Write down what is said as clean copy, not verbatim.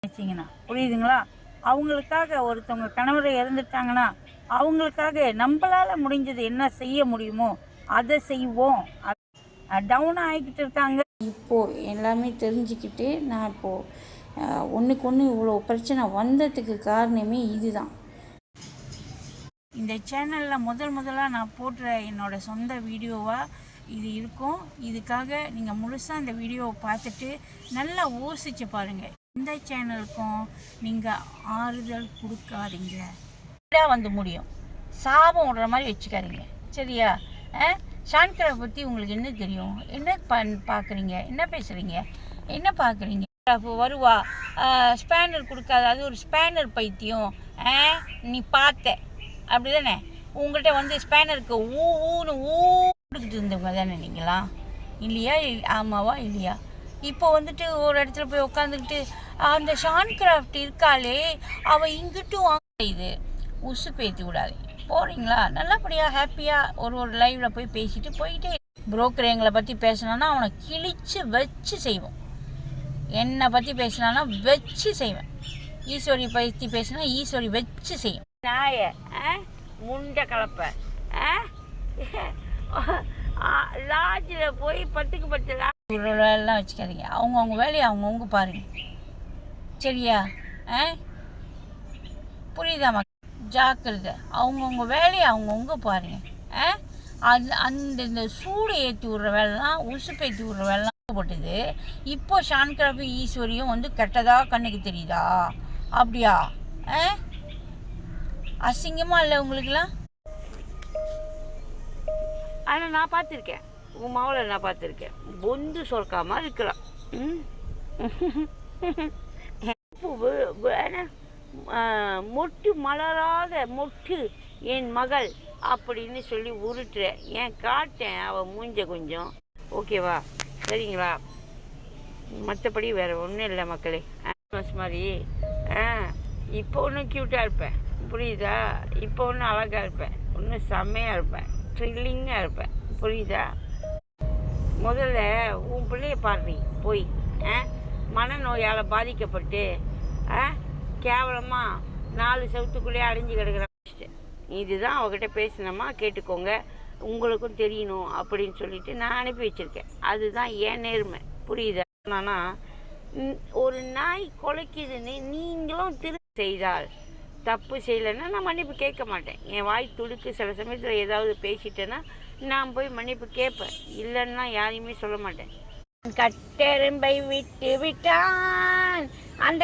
நினச்சிங்கன்னா புரியுதுங்களா? அவங்களுக்காக ஒருத்தவங்க கணவரை இறந்துட்டாங்கன்னா அவங்களுக்காக நம்மளால் முடிஞ்சது என்ன செய்ய முடியுமோ அதை செய்வோம். டவுன் ஆகிக்கிட்டு இருக்காங்க. இப்போது எல்லாமே தெரிஞ்சுக்கிட்டு நான் இப்போது ஒன்றுக்கு ஒன்று இவ்வளோ பிரச்சனை வந்ததுக்கு காரணமே இதுதான். இந்த சேனலில் முதலாக நான் போடுற என்னோடய சொந்த வீடியோவாக இது இருக்கும். இதுக்காக நீங்கள் முழுசாக இந்த வீடியோவை பார்த்துட்டு நல்லா யோசிச்சு பாருங்கள். இந்த சேனலுக்கும் நீங்கள் ஆறுதல் கொடுக்காதீங்க. வந்து முடியும் சாபம் விடுற மாதிரி வச்சுக்காதீங்க, சரியா? ஷான்கரை பற்றி உங்களுக்கு என்ன தெரியும்? என்ன பார்க்குறீங்க? என்ன பேசுகிறீங்க? என்ன பார்க்குறீங்க? வருவா ஸ்பேனர் கொடுக்காது, அது ஒரு ஸ்பேனர் பைத்தியம். நீ பார்த்த அப்படி தானே? உங்கள்கிட்ட வந்து ஸ்பேனருக்கு ஊன்னு கொடுத்துட்டு இருந்தவங்க தானே நீங்களா? இல்லையா? ஆமாவா இல்லையா? இப்போ வந்துட்டு ஒரு இடத்துல போய் உட்காந்துக்கிட்டு அந்த ஷான்கிராஃப்ட் இருக்காளே அவள் இங்கிட்டும் இது உசு பேத்தி விடாது. போகிறீங்களா? நல்லபடியாக ஹாப்பியாக ஒரு லைவில் போய் பேசிட்டு போயிட்டே. புரோக்கர் எங்களை பற்றி பேசினான்னா அவனை கிழிச்சு வச்சு செய்வோம். என்னை பற்றி பேசினான்னா வச்சு செய்வேன். ஈஸ்வரி பற்றி பேசினா ஈஸ்வரி வச்சு செய்யும். நாய முண்டை கலப்பை லாட்ஜில் போய் 10க்கு 10 வேலைலாம் வச்சுக்காதீங்க. அவங்கவுங்க வேலையை அவங்கவுங்க பாருங்கள், சரியா? புரியுதாம்மா? ஜாக்கிரதை. அவங்கவுங்க வேலையை அவங்கவுங்க பாருங்கள். அந்த சூடு ஏற்றி விட்ற வேலைலாம் உசுப்பு ஏற்றி விட்ற வேலைலாம் போட்டது. இப்போ ஷான்கிராஃபி ஈஸ்வரியும் வந்து கெட்டதா கண்ணுக்கு தெரியுதா? அப்படியா? அசிங்கமாக இல்லை உங்களுக்குலாம்? ஆனால் நான் பார்த்துருக்கேன், உன் மாவளை நான் பார்த்துருக்கேன். பொந்து சொர்க்காமல் இருக்கலாம். மொட்டு மலராத மொட்டு என் மகள் அப்படின்னு சொல்லி உருட்டுறேன். ஏன் காட்டேன் அவள் மூஞ்ச கொஞ்சம். ஓகேவா? சரிங்களா? மற்றபடி வேறு ஒன்றும் இல்லை மக்களே. மாதிரி இப்போ ஒன்றும் க்யூட்டாக இருப்பேன், புரியுதா? இப்போ ஒன்றும் அழகாக இருப்பேன், ஒன்றும் செம்மையாக இருப்பேன், த்ரில்லிங்காக இருப்பேன், புரியுதா? முதல்ல உன் பிள்ளைய பாரு போய். மனநோயால் பாதிக்கப்பட்டு கேவலமாக 4 செவத்துக்குள்ளேயே அடைஞ்சு கிடக்குற. இதுதான் அவகிட்ட பேசினோமா கேட்டுக்கோங்க, உங்களுக்கும் தெரியணும் அப்படின்னு சொல்லிட்டு நான் அனுப்பி வச்சுருக்கேன். அதுதான் ஏன் நேர்மை, புரியுதா? ஆனால் ஒரு நாய் கொலைக்குதுன்னு நீங்களும் செய்தால் தப்பு செய்யலைன்னா நான் மன்னிப்பு கேட்க மாட்டேன். என் வாய் துடுக்கு. சில சமயத்தில் ஏதாவது பேசிட்டேன்னா நான் போய் மன்னிப்பு கேட்பேன். இல்லைன்னா யாரையுமே சொல்ல மாட்டேன். கட்டெரும்பை விட்டு விட்டான் அந்த